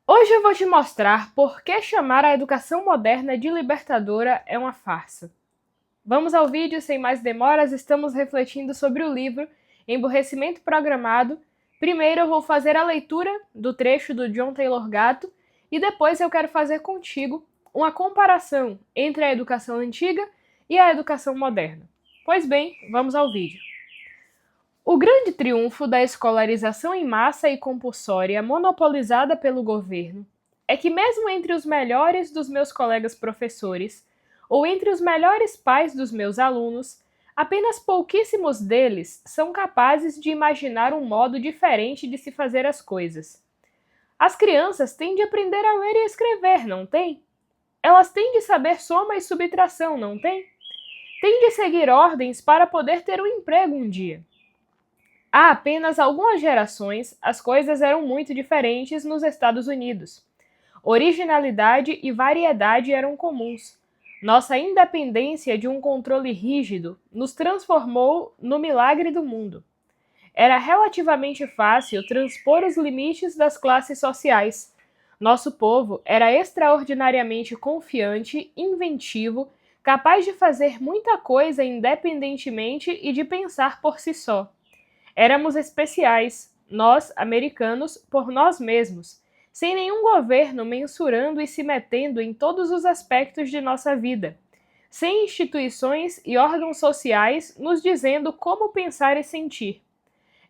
Hoje eu vou te mostrar por que chamar a educação moderna de libertadora é uma farsa. Vamos ao vídeo, sem mais demoras, estamos refletindo sobre o livro Emburrecimento Programado. Primeiro eu vou fazer a leitura do trecho do John Taylor Gatto e depois eu quero fazer contigo uma comparação entre a educação antiga e a educação moderna. Pois bem, vamos ao vídeo. O grande triunfo da escolarização em massa e compulsória monopolizada pelo governo é que, mesmo entre os melhores dos meus colegas professores, ou entre os melhores pais dos meus alunos, apenas pouquíssimos deles são capazes de imaginar um modo diferente de se fazer as coisas. As crianças têm de aprender a ler e escrever, não têm? Elas têm de saber soma e subtração, não têm? Têm de seguir ordens para poder ter um emprego um dia. Há apenas algumas gerações, as coisas eram muito diferentes nos Estados Unidos. Originalidade e variedade eram comuns. Nossa independência de um controle rígido nos transformou no milagre do mundo. Era relativamente fácil transpor os limites das classes sociais. Nosso povo era extraordinariamente confiante, inventivo, capaz de fazer muita coisa independentemente e de pensar por si só. Éramos especiais, nós, americanos, por nós mesmos, sem nenhum governo mensurando e se metendo em todos os aspectos de nossa vida, sem instituições e órgãos sociais nos dizendo como pensar e sentir.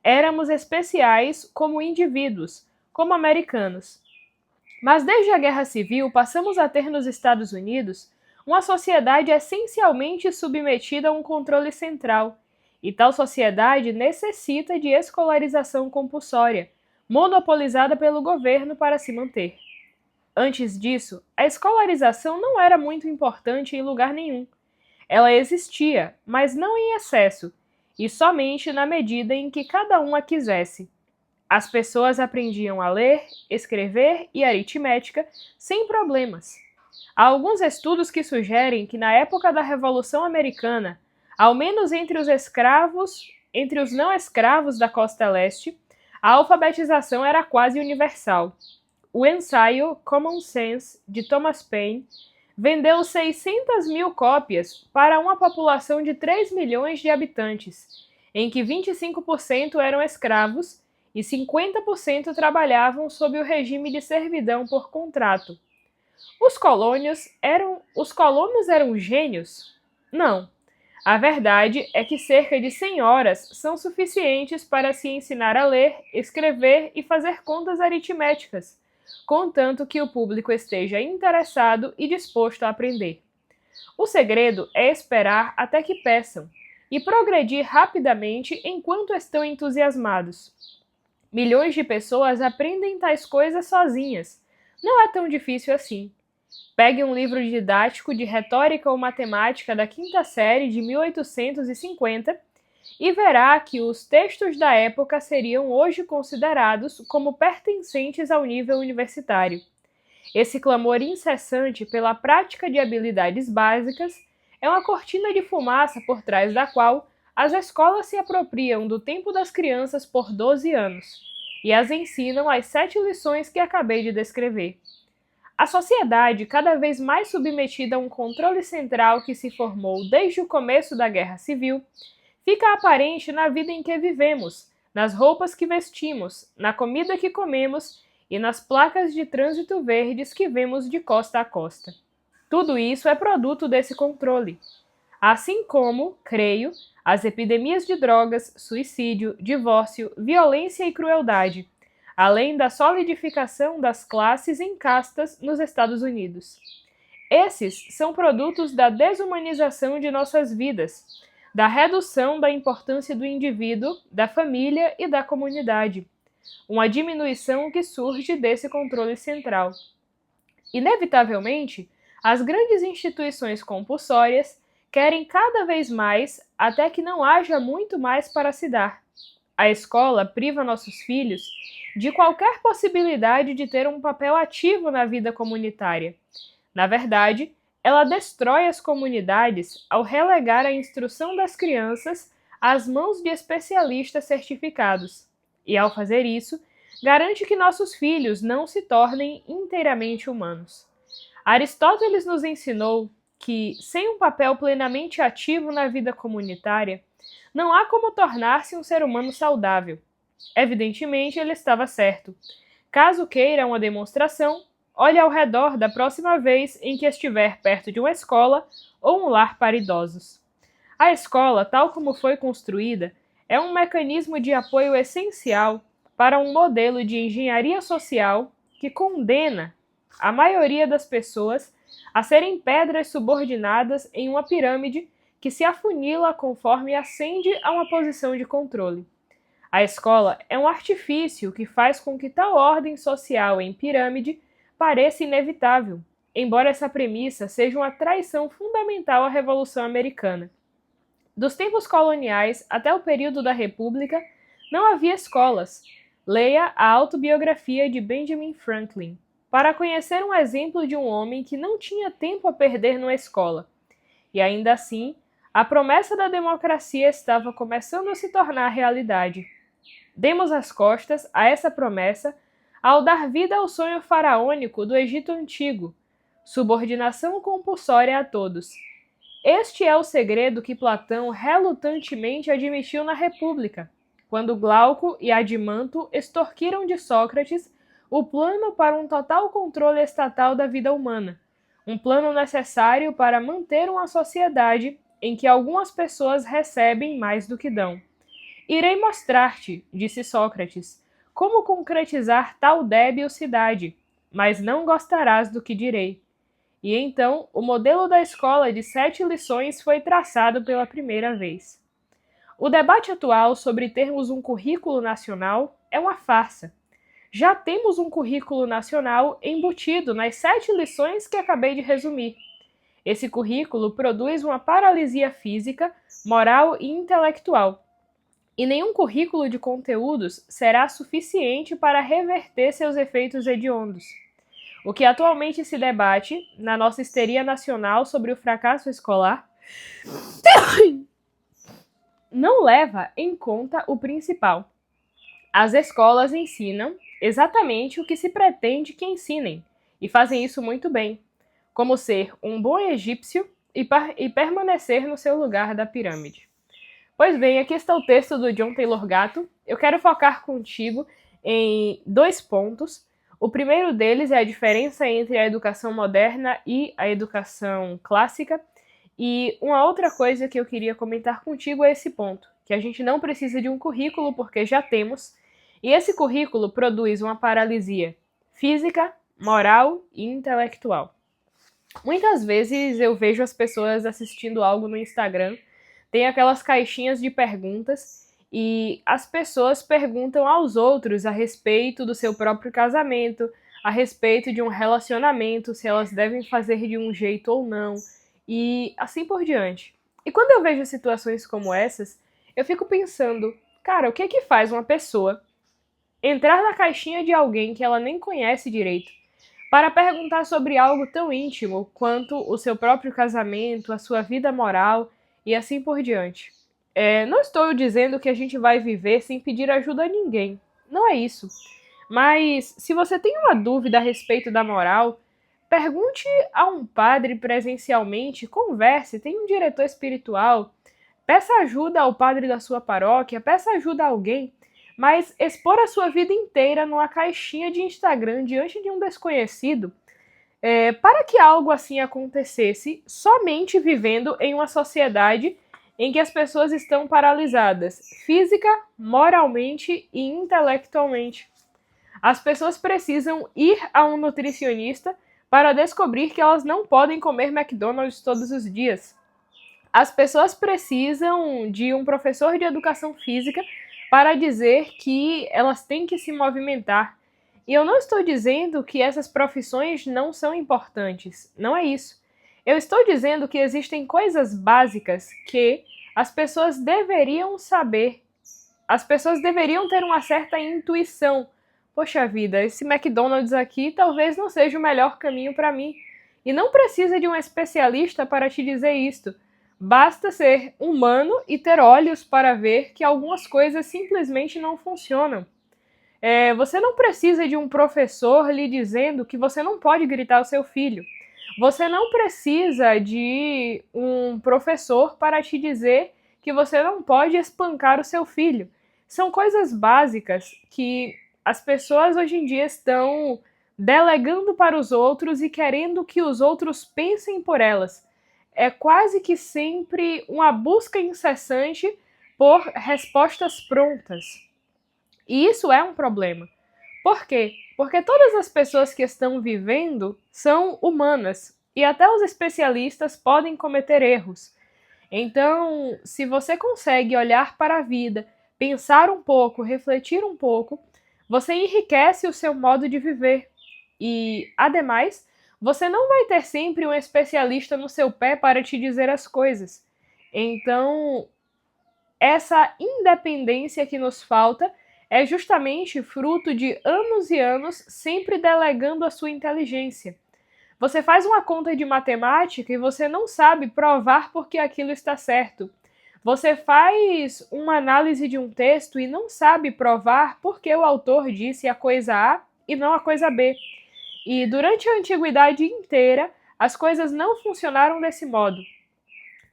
Éramos especiais como indivíduos, como americanos. Mas desde a Guerra Civil passamos a ter nos Estados Unidos uma sociedade essencialmente submetida a um controle central, e tal sociedade necessita de escolarização compulsória, monopolizada pelo governo para se manter. Antes disso, a escolarização não era muito importante em lugar nenhum. Ela existia, mas não em excesso, e somente na medida em que cada um a quisesse. As pessoas aprendiam a ler, escrever e aritmética sem problemas. Há alguns estudos que sugerem que na época da Revolução Americana, ao menos entre os não escravos da costa leste, a alfabetização era quase universal. O ensaio Common Sense, de Thomas Paine, vendeu 600 mil cópias para uma população de 3 milhões de habitantes, em que 25% eram escravos e 50% trabalhavam sob o regime de servidão por contrato. Os colonos eram gênios? Não. A verdade é que cerca de 100 horas são suficientes para se ensinar a ler, escrever e fazer contas aritméticas, contanto que o público esteja interessado e disposto a aprender. O segredo é esperar até que peçam e progredir rapidamente enquanto estão entusiasmados. Milhões de pessoas aprendem tais coisas sozinhas. Não é tão difícil assim. Pegue um livro didático de retórica ou matemática da quinta série de 1850 e verá que os textos da época seriam hoje considerados como pertencentes ao nível universitário. Esse clamor incessante pela prática de habilidades básicas é uma cortina de fumaça por trás da qual as escolas se apropriam do tempo das crianças por 12 anos e as ensinam as 7 lições que acabei de descrever. A sociedade, cada vez mais submetida a um controle central que se formou desde o começo da Guerra Civil, fica aparente na vida em que vivemos, nas roupas que vestimos, na comida que comemos e nas placas de trânsito verdes que vemos de costa a costa. Tudo isso é produto desse controle. Assim como, creio, as epidemias de drogas, suicídio, divórcio, violência e crueldade, além da solidificação das classes em castas nos Estados Unidos. Esses são produtos da desumanização de nossas vidas, da redução da importância do indivíduo, da família e da comunidade. Uma diminuição que surge desse controle central. Inevitavelmente, as grandes instituições compulsórias querem cada vez mais até que não haja muito mais para se dar. A escola priva nossos filhos de qualquer possibilidade de ter um papel ativo na vida comunitária. Na verdade, ela destrói as comunidades ao relegar a instrução das crianças às mãos de especialistas certificados. E, ao fazer isso, garante que nossos filhos não se tornem inteiramente humanos. Aristóteles nos ensinou que, sem um papel plenamente ativo na vida comunitária, não há como tornar-se um ser humano saudável. Evidentemente, ele estava certo. Caso queira uma demonstração, olhe ao redor da próxima vez em que estiver perto de uma escola ou um lar para idosos. A escola, tal como foi construída, é um mecanismo de apoio essencial para um modelo de engenharia social que condena a maioria das pessoas a serem pedras subordinadas em uma pirâmide que se afunila conforme ascende a uma posição de controle. A escola é um artifício que faz com que tal ordem social em pirâmide pareça inevitável, embora essa premissa seja uma traição fundamental à Revolução Americana. Dos tempos coloniais até o período da República, não havia escolas. Leia a autobiografia de Benjamin Franklin, para conhecer um exemplo de um homem que não tinha tempo a perder numa escola. E ainda assim, a promessa da democracia estava começando a se tornar realidade. Demos as costas a essa promessa ao dar vida ao sonho faraônico do Egito Antigo, subordinação compulsória a todos. Este é o segredo que Platão relutantemente admitiu na República, quando Glauco e Adimanto extorquiram de Sócrates o plano para um total controle estatal da vida humana, um plano necessário para manter uma sociedade em que algumas pessoas recebem mais do que dão. Irei mostrar-te, disse Sócrates, como concretizar tal débil cidade, mas não gostarás do que direi. E então, o modelo da escola de 7 lições foi traçado pela primeira vez. O debate atual sobre termos um currículo nacional é uma farsa. Já temos um currículo nacional embutido nas 7 lições que acabei de resumir. Esse currículo produz uma paralisia física, moral e intelectual. E nenhum currículo de conteúdos será suficiente para reverter seus efeitos hediondos. O que atualmente se debate na nossa histeria nacional sobre o fracasso escolar não leva em conta o principal. As escolas ensinam exatamente o que se pretende que ensinem, e fazem isso muito bem, como ser um bom egípcio e permanecer no seu lugar da pirâmide. Pois bem, aqui está o texto do John Taylor Gatto. Eu quero focar contigo em 2 pontos. O primeiro deles é a diferença entre a educação moderna e a educação clássica. E uma outra coisa que eu queria comentar contigo é esse ponto, que a gente não precisa de um currículo porque já temos, e esse currículo produz uma paralisia física, moral e intelectual. Muitas vezes eu vejo as pessoas assistindo algo no Instagram, tem aquelas caixinhas de perguntas e as pessoas perguntam aos outros a respeito do seu próprio casamento, a respeito de um relacionamento, se elas devem fazer de um jeito ou não, e assim por diante. E quando eu vejo situações como essas, eu fico pensando, cara, o que é que faz uma pessoa entrar na caixinha de alguém que ela nem conhece direito para perguntar sobre algo tão íntimo quanto o seu próprio casamento, a sua vida moral e assim por diante? Não estou dizendo que a gente vai viver sem pedir ajuda a ninguém. Não é isso. Mas se você tem uma dúvida a respeito da moral, pergunte a um padre presencialmente, converse, tem um diretor espiritual, peça ajuda ao padre da sua paróquia, peça ajuda a alguém, mas expor a sua vida inteira numa caixinha de Instagram diante de um desconhecido, para que algo assim acontecesse somente vivendo em uma sociedade em que as pessoas estão paralisadas física, moralmente e intelectualmente. As pessoas precisam ir a um nutricionista para descobrir que elas não podem comer McDonald's todos os dias. As pessoas precisam de um professor de educação física para dizer que elas têm que se movimentar. E eu não estou dizendo que essas profissões não são importantes. Não é isso. Eu estou dizendo que existem coisas básicas que as pessoas deveriam saber. As pessoas deveriam ter uma certa intuição. Poxa vida, esse McDonald's aqui talvez não seja o melhor caminho para mim. E não precisa de um especialista para te dizer isto. Basta ser humano e ter olhos para ver que algumas coisas simplesmente não funcionam. Você não precisa de um professor lhe dizendo que você não pode gritar ao seu filho. Você não precisa de um professor para te dizer que você não pode espancar o seu filho. São coisas básicas que as pessoas hoje em dia estão delegando para os outros e querendo que os outros pensem por elas. É quase que sempre uma busca incessante por respostas prontas. E isso é um problema. Por quê? Porque todas as pessoas que estão vivendo são humanas e até os especialistas podem cometer erros. Então, se você consegue olhar para a vida, pensar um pouco, refletir um pouco, você enriquece o seu modo de viver. E, ademais, você não vai ter sempre um especialista no seu pé para te dizer as coisas. Então, essa independência que nos falta é justamente fruto de anos e anos sempre delegando a sua inteligência. Você faz uma conta de matemática e você não sabe provar porque aquilo está certo. Você faz uma análise de um texto e não sabe provar porque o autor disse a coisa A e não a coisa B. E durante a antiguidade inteira, as coisas não funcionaram desse modo.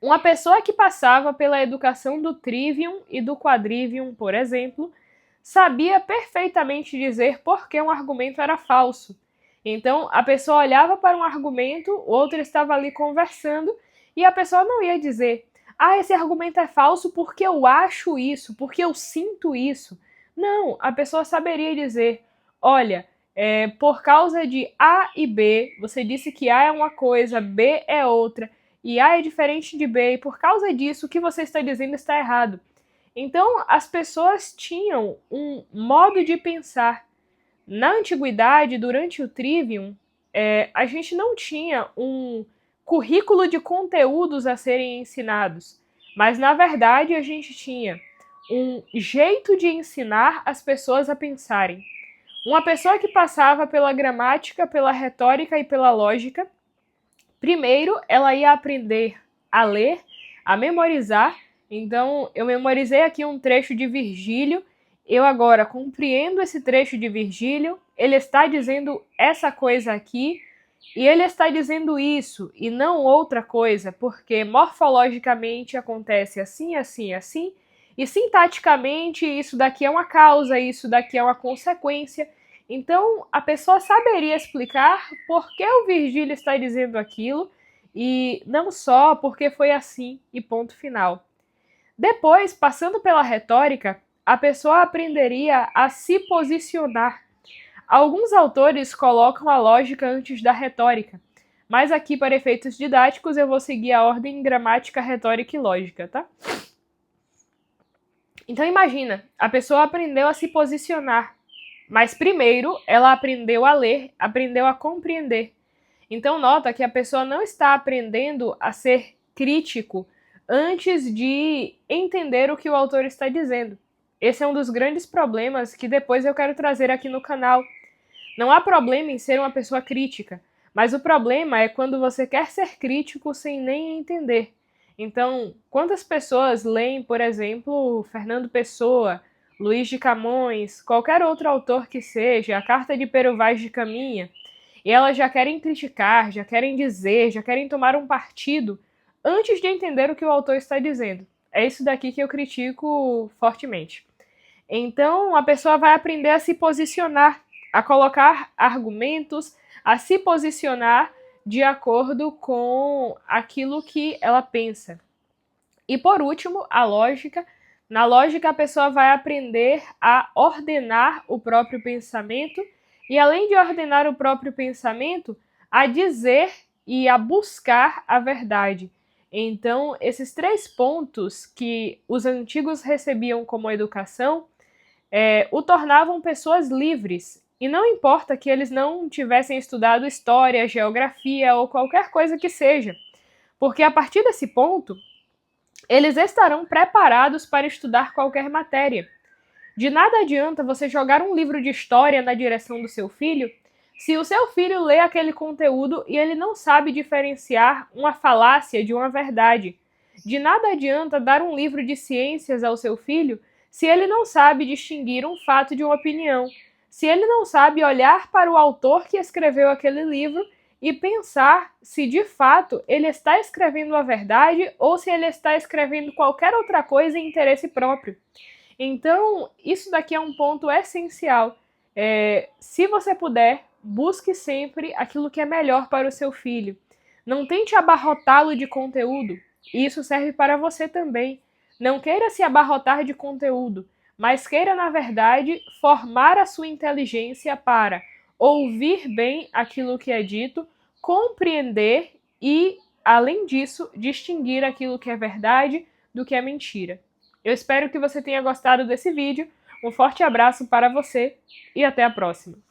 Uma pessoa que passava pela educação do trivium e do quadrivium, por exemplo, sabia perfeitamente dizer por que um argumento era falso. Então, a pessoa olhava para um argumento, o outro estava ali conversando, e a pessoa não ia dizer: ah, esse argumento é falso porque eu acho isso, porque eu sinto isso. Não, a pessoa saberia dizer: olha, por causa de A e B, você disse que A é uma coisa, B é outra, e A é diferente de B, e por causa disso, o que você está dizendo está errado. Então, as pessoas tinham um modo de pensar. Na antiguidade, durante o Trivium, a gente não tinha um currículo de conteúdos a serem ensinados, mas, na verdade, a gente tinha um jeito de ensinar as pessoas a pensarem. Uma pessoa que passava pela gramática, pela retórica e pela lógica, primeiro ela ia aprender a ler, a memorizar. Então, eu memorizei aqui um trecho de Virgílio, eu agora compreendo esse trecho de Virgílio, ele está dizendo essa coisa aqui, e ele está dizendo isso, e não outra coisa, porque morfologicamente acontece assim, assim, assim, e sintaticamente isso daqui é uma causa, isso daqui é uma consequência. Então, a pessoa saberia explicar por que o Virgílio está dizendo aquilo, e não só porque foi assim, e ponto final. Depois, passando pela retórica, a pessoa aprenderia a se posicionar. Alguns autores colocam a lógica antes da retórica, mas aqui, para efeitos didáticos, eu vou seguir a ordem gramática, retórica e lógica, tá? Então imagina, a pessoa aprendeu a se posicionar, mas primeiro ela aprendeu a ler, aprendeu a compreender. Então nota que a pessoa não está aprendendo a ser crítico antes de entender o que o autor está dizendo. Esse é um dos grandes problemas que depois eu quero trazer aqui no canal. Não há problema em ser uma pessoa crítica, mas o problema é quando você quer ser crítico sem nem entender. Então, quantas pessoas leem, por exemplo, Fernando Pessoa, Luís de Camões, qualquer outro autor que seja, a Carta de Pero Vaz de Caminha, e elas já querem criticar, já querem dizer, já querem tomar um partido antes de entender o que o autor está dizendo. É isso daqui que eu critico fortemente. Então, a pessoa vai aprender a se posicionar, a colocar argumentos, a se posicionar de acordo com aquilo que ela pensa. E por último, a lógica. Na lógica, a pessoa vai aprender a ordenar o próprio pensamento e, além de ordenar o próprio pensamento, a dizer e a buscar a verdade. Então, esses 3 pontos que os antigos recebiam como educação o tornavam pessoas livres. E não importa que eles não tivessem estudado história, geografia ou qualquer coisa que seja, porque a partir desse ponto, eles estarão preparados para estudar qualquer matéria. De nada adianta você jogar um livro de história na direção do seu filho se o seu filho lê aquele conteúdo e ele não sabe diferenciar uma falácia de uma verdade. De nada adianta dar um livro de ciências ao seu filho se ele não sabe distinguir um fato de uma opinião, se ele não sabe olhar para o autor que escreveu aquele livro e pensar se de fato ele está escrevendo a verdade ou se ele está escrevendo qualquer outra coisa em interesse próprio. Então, isso daqui é um ponto essencial. Se você puder, busque sempre aquilo que é melhor para o seu filho. Não tente abarrotá-lo de conteúdo. Isso serve para você também. Não queira se abarrotar de conteúdo, mas queira, na verdade, formar a sua inteligência para ouvir bem aquilo que é dito, compreender e, além disso, distinguir aquilo que é verdade do que é mentira. Eu espero que você tenha gostado desse vídeo. Um forte abraço para você e até a próxima!